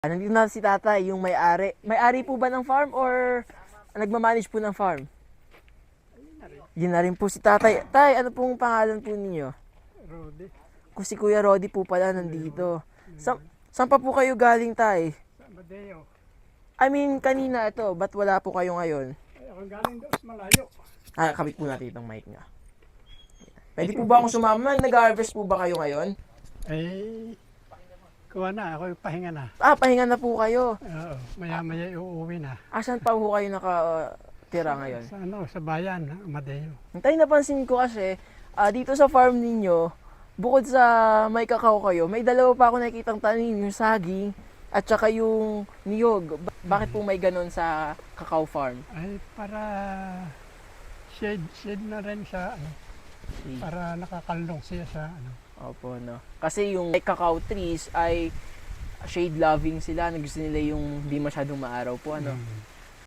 Nandito na si tatay, yung may-ari. May-ari po ba ng farm or nagmamanage po ng farm? Yun na rin po si tatay. Tay, ano pong pangalan po ninyo? Rodi. Kung si Kuya Rodi po pala nandito. Saan pa po kayo galing, tay? Sa Badeo. I mean, kanina ito, ba't wala po kayo ngayon? Ay, ako galing doon sa malayo. Kabit po natin itong mic nga. Pwede po ba akong sumama? Nag-harvest po ba kayo ngayon? Ay, kuha na. Ako pahinga na. Pahinga na po kayo. Oo, maya-maya uuwi na. Asan pa po kayo nakatira ngayon? Sa sa bayan, Amadeo. Tay, napansin ko kasi, dito sa farm ninyo, bukod sa may kakao kayo, may dalawa pa ako nakikitang tanim, yung saging, at saka yung niyog. Bakit po may ganon sa kakao farm? Ay, para shade na rin sa para nakakalong siya sa Opo, no. Kasi yung cacao trees ay shade loving sila. Gusto nila yung hindi masyadong maaraw po, ano.